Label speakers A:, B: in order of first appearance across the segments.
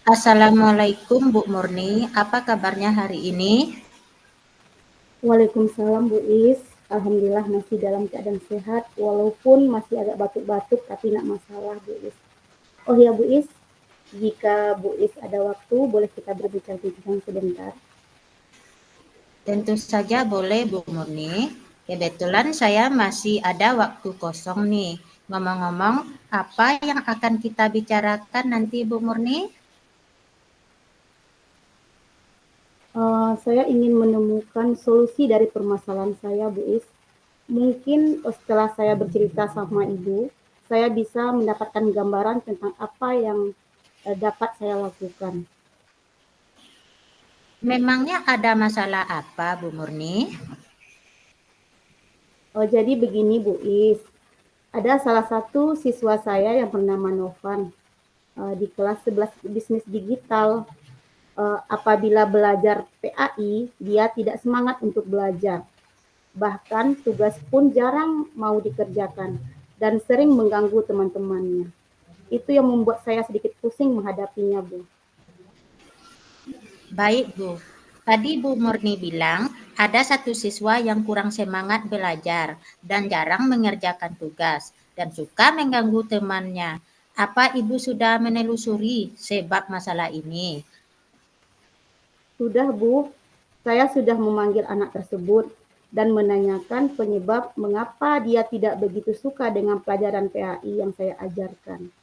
A: Assalamualaikum Bu Murni, apa kabarnya hari ini?
B: Waalaikumsalam Bu Is. Alhamdulillah masih dalam keadaan sehat, walaupun masih agak batuk-batuk, tapi tidak masalah Bu Is. Oh ya Bu Is, jika Bu Is ada waktu, boleh kita berbincang-bincang sebentar.
A: Tentu saja boleh Bu Murni. Kebetulan saya masih ada waktu kosong nih. Ngomong-ngomong, apa yang akan kita bicarakan nanti Bu Murni?
B: Saya ingin menemukan solusi dari permasalahan saya Bu Is. Mungkin setelah saya bercerita sama Ibu, saya bisa mendapatkan gambaran tentang apa yang dapat saya lakukan.
A: Memangnya ada masalah apa Bu Murni?
B: Jadi begini Bu Is, ada salah satu siswa saya yang bernama Novan di kelas 11 bisnis digital. Apabila belajar PAI, dia tidak semangat untuk belajar. Bahkan tugas pun jarang mau dikerjakan dan sering mengganggu teman-temannya. Itu yang membuat saya sedikit pusing menghadapinya, Bu.
A: Baik Bu, tadi Bu Murni bilang ada satu siswa yang kurang semangat belajar dan jarang mengerjakan tugas dan suka mengganggu temannya. Apa Ibu sudah menelusuri sebab masalah ini?
B: Sudah, Bu, saya sudah memanggil anak tersebut dan menanyakan penyebab mengapa dia tidak begitu suka dengan pelajaran PAI yang saya ajarkan.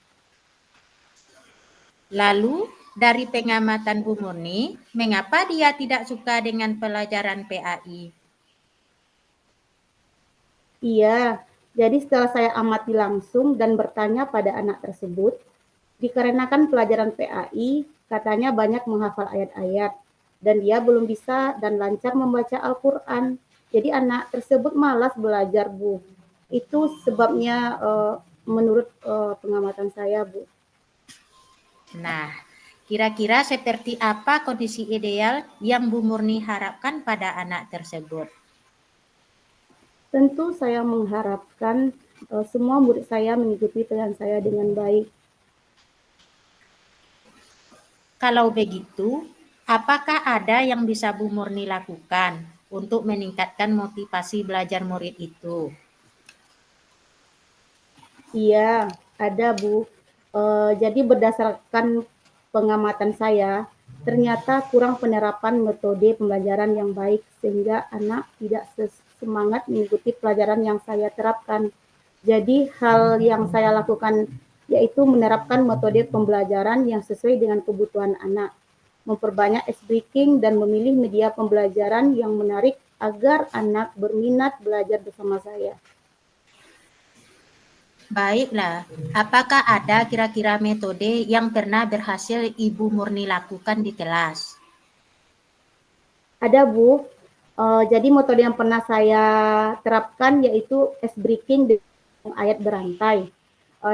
A: Lalu, dari pengamatan Bu Murni, mengapa dia tidak suka dengan pelajaran PAI?
B: Iya, jadi setelah saya amati langsung dan bertanya pada anak tersebut, dikarenakan pelajaran PAI, katanya banyak menghafal ayat-ayat, dan dia belum bisa dan lancar membaca Al-Quran. Jadi anak tersebut malas belajar, Bu. Itu sebabnya menurut pengamatan saya, Bu.
A: Nah, kira-kira seperti apa kondisi ideal yang Bu Murni harapkan pada anak tersebut?
B: Tentu saya mengharapkan semua murid saya mengikuti pilihan saya dengan baik.
A: Kalau begitu, apakah ada yang bisa Bu Murni lakukan untuk meningkatkan motivasi belajar murid itu?
B: Iya, ada Bu. Jadi berdasarkan pengamatan saya, ternyata kurang penerapan metode pembelajaran yang baik sehingga anak tidak semangat mengikuti pelajaran yang saya terapkan. Jadi hal yang saya lakukan yaitu menerapkan metode pembelajaran yang sesuai dengan kebutuhan anak, memperbanyak ice breaking dan memilih media pembelajaran yang menarik agar anak berminat belajar bersama saya.
A: Baiklah, apakah ada kira-kira metode yang pernah berhasil Ibu Murni lakukan di kelas?
B: Ada Bu, jadi metode yang pernah saya terapkan yaitu ice breaking dengan ayat berantai.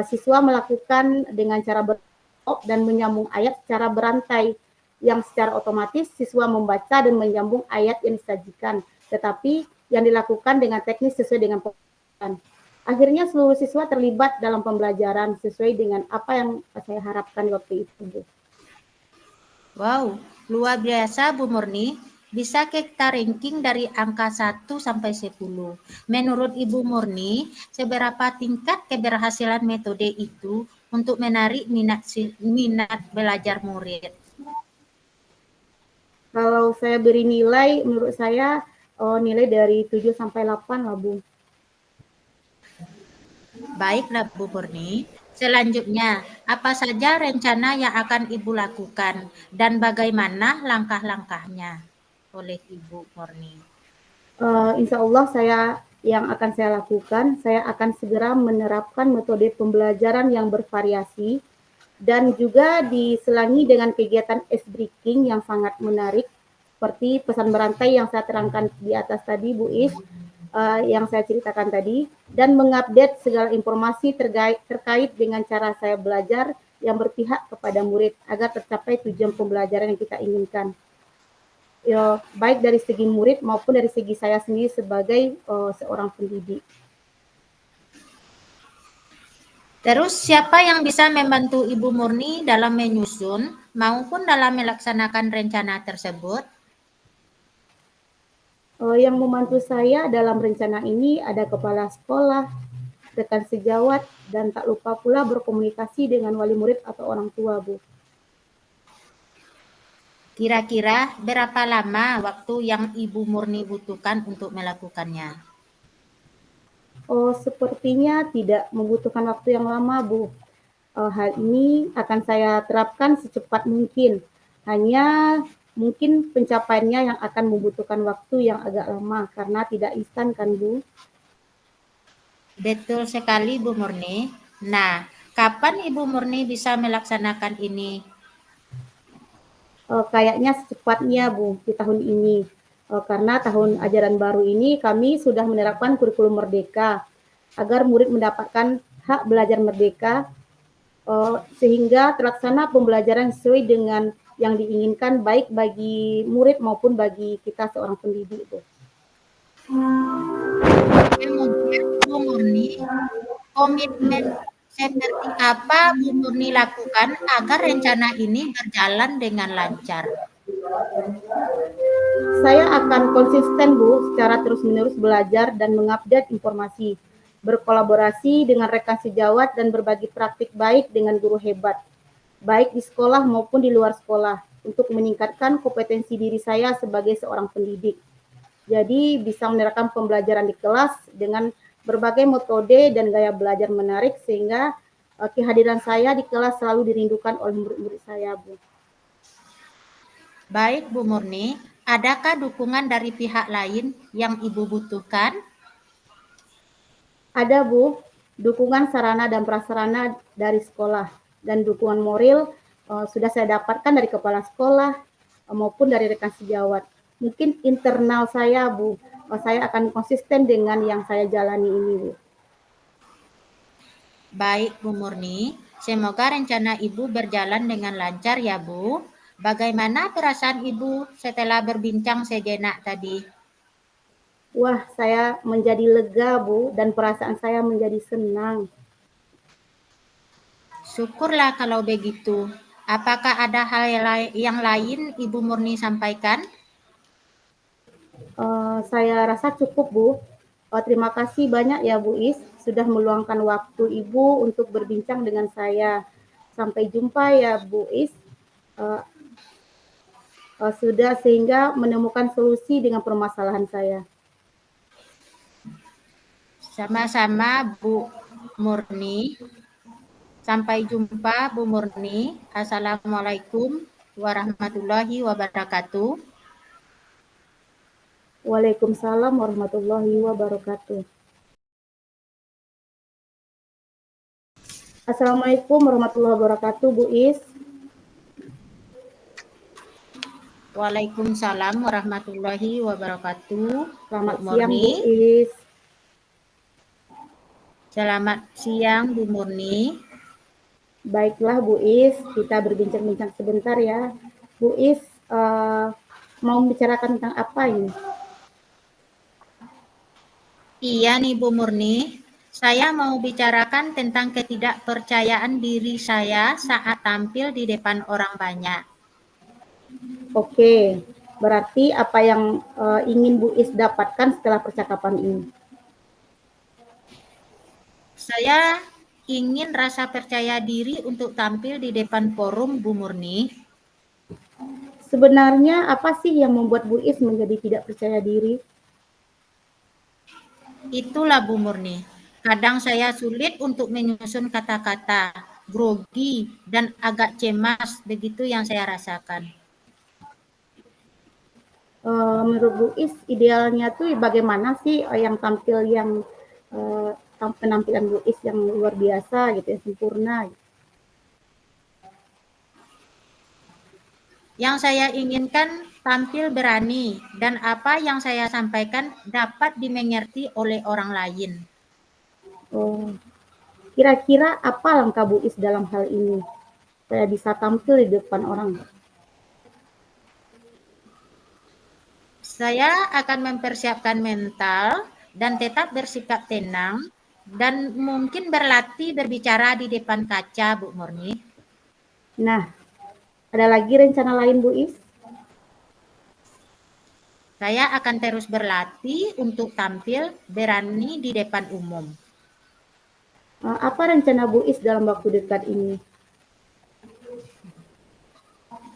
B: Siswa melakukan dengan cara berkelompok dan menyambung ayat secara berantai, yang secara otomatis siswa membaca dan menyambung ayat yang disajikan, tetapi yang dilakukan dengan teknis sesuai dengan pembelajaran. Akhirnya seluruh siswa terlibat dalam pembelajaran sesuai dengan apa yang saya harapkan waktu itu, Bu.
A: Wow, luar biasa Bu Murni. Bisa kita ranking dari angka 1 sampai 10. Menurut Ibu Murni, seberapa tingkat keberhasilan metode itu untuk menarik minat belajar murid?
B: Kalau saya beri nilai, menurut saya nilai dari 7 sampai 8 lah, Bu.
A: Baiklah Bu Murni. Selanjutnya, apa saja rencana yang akan Ibu lakukan dan bagaimana langkah-langkahnya oleh Ibu Murni?
B: Insya Allah yang akan saya lakukan, saya akan segera menerapkan metode pembelajaran yang bervariasi dan juga diselangi dengan kegiatan ice breaking yang sangat menarik seperti pesan berantai yang saya terangkan di atas tadi, Bu Is, yang saya ceritakan tadi, dan mengupdate segala informasi terkait dengan cara saya belajar yang berpihak kepada murid agar tercapai tujuan pembelajaran yang kita inginkan. Ya, baik dari segi murid maupun dari segi saya sendiri sebagai seorang pendidik.
A: Terus siapa yang bisa membantu Ibu Murni dalam menyusun maupun dalam melaksanakan rencana tersebut?
B: Yang membantu saya dalam rencana ini ada kepala sekolah, rekan sejawat, dan tak lupa pula berkomunikasi dengan wali murid atau orang tua, Bu.
A: Kira-kira berapa lama waktu yang Ibu Murni butuhkan untuk melakukannya?
B: Oh, sepertinya tidak membutuhkan waktu yang lama, Bu. Hal ini akan saya terapkan secepat mungkin. Hanya mungkin pencapaiannya yang akan membutuhkan waktu yang agak lama karena tidak instan kan, Bu.
A: Betul sekali Bu Murni. Nah, kapan Ibu Murni bisa melaksanakan ini?
B: Kayaknya secepatnya, Bu, di tahun ini. Karena tahun ajaran baru ini kami sudah menerapkan kurikulum merdeka agar murid mendapatkan hak belajar merdeka sehingga terlaksana pembelajaran sesuai dengan yang diinginkan baik bagi murid maupun bagi kita seorang pendidik, Bu.
A: Kemudian Bu Murni, komitmen seperti apa Bu Murni lakukan agar rencana ini berjalan dengan lancar?
B: Saya akan konsisten, Bu, secara terus-menerus belajar dan mengupdate informasi, berkolaborasi dengan rekan sejawat dan berbagi praktik baik dengan guru hebat, baik di sekolah maupun di luar sekolah, untuk meningkatkan kompetensi diri saya sebagai seorang pendidik. Jadi bisa menerapkan pembelajaran di kelas dengan berbagai metode dan gaya belajar menarik sehingga kehadiran saya di kelas selalu dirindukan oleh murid-murid saya, Bu.
A: Baik Bu Murni, adakah dukungan dari pihak lain yang Ibu butuhkan?
B: Ada, Bu, dukungan sarana dan prasarana dari sekolah dan dukungan moral sudah saya dapatkan dari kepala sekolah maupun dari rekan sejawat. Mungkin internal saya, Bu, saya akan konsisten dengan yang saya jalani ini, Bu.
A: Baik Bu Murni, semoga rencana Ibu berjalan dengan lancar ya Bu. Bagaimana perasaan Ibu setelah berbincang sejenak tadi?
B: Wah, saya menjadi lega, Bu, dan perasaan saya menjadi senang.
A: Syukurlah kalau begitu. Apakah ada hal yang lain Ibu Murni sampaikan?
B: Saya rasa cukup, Bu. Terima kasih banyak ya, Bu Is, sudah meluangkan waktu Ibu untuk berbincang dengan saya. Sampai jumpa ya, Bu Is. Uh, Sudah sehingga menemukan solusi dengan permasalahan saya.
A: Sama-sama Bu Murni. Sampai jumpa Bu Murni. Assalamualaikum warahmatullahi wabarakatuh.
B: Waalaikumsalam warahmatullahi wabarakatuh. Assalamualaikum warahmatullahi wabarakatuh, Bu Is.
A: Waalaikumsalam warahmatullahi wabarakatuh. Bu
B: Selamat siang,
A: Murni.
B: Bu Is.
A: Selamat siang Bu Murni.
B: Baiklah, Bu Is, kita berbincang-bincang sebentar ya. Bu Is, mau membicarakan tentang apa ini?
A: Iya nih Bu Murni, saya mau bicarakan tentang ketidakpercayaan diri saya saat tampil di depan orang banyak.
B: Oke, berarti apa yang ingin Bu Is dapatkan setelah percakapan ini?
A: Saya ingin rasa percaya diri untuk tampil di depan forum Bu Murni.
B: Sebenarnya apa sih yang membuat Bu Is menjadi tidak percaya diri?
A: Itulah Bu Murni. Kadang saya sulit untuk menyusun kata-kata, grogi, dan agak cemas. Begitu yang saya rasakan.
B: Menurut Bu Is, idealnya tuh bagaimana sih yang tampil yang penampilan Bu Is yang luar biasa gitu ya, sempurna gitu.
A: Yang saya inginkan tampil berani dan apa yang saya sampaikan dapat dimengerti oleh orang lain.
B: Oh, kira-kira apa langkah Bu Is dalam hal ini? Saya bisa tampil di depan orang.
A: Saya akan mempersiapkan mental dan tetap bersikap tenang Dan mungkin berlatih berbicara di depan kaca, Bu Murni.
B: Nah, ada lagi rencana lain Bu Is?
A: Saya akan terus berlatih untuk tampil berani di depan umum.
B: Apa rencana Bu Is dalam waktu dekat ini?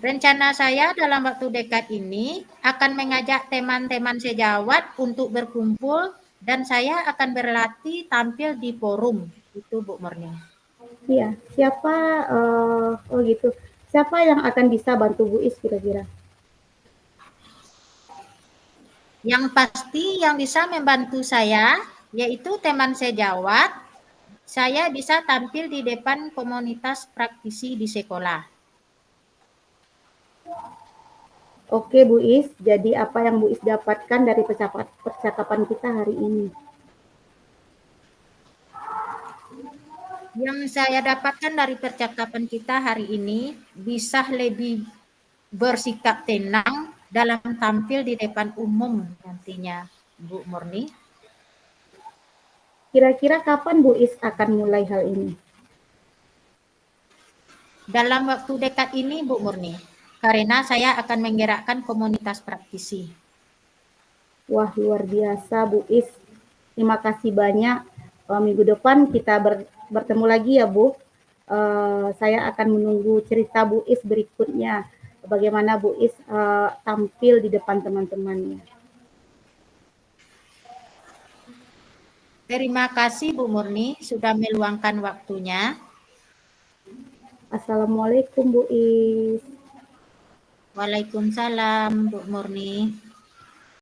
A: Rencana saya dalam waktu dekat ini akan mengajak teman-teman sejawat untuk berkumpul dan saya akan berlatih tampil di forum. Itu Bu Murni.
B: Iya, siapa, oh gitu, siapa yang akan bisa bantu Bu Is kira-kira?
A: Yang pasti yang bisa membantu saya yaitu teman sejawat. Saya bisa tampil di depan komunitas praktisi di sekolah.
B: Oke Bu Is, jadi apa yang Bu Is dapatkan dari percakapan kita hari ini?
A: Yang saya dapatkan dari percakapan kita hari ini bisa lebih bersikap tenang dalam tampil di depan umum nantinya, Bu Murni.
B: Kira-kira kapan Bu Is akan mulai hal ini?
A: Dalam waktu dekat ini, Bu Murni, karena saya akan menggerakkan komunitas praktisi.
B: Wah, luar biasa Bu Is. Terima kasih banyak. Minggu depan kita bertemu lagi ya Bu. Saya akan menunggu cerita Bu Is berikutnya. Bagaimana Bu Is tampil di depan teman-temannya.
A: Terima kasih Bu Murni sudah meluangkan waktunya.
B: Assalamualaikum Bu Is.
A: Waalaikumsalam Bu Murni.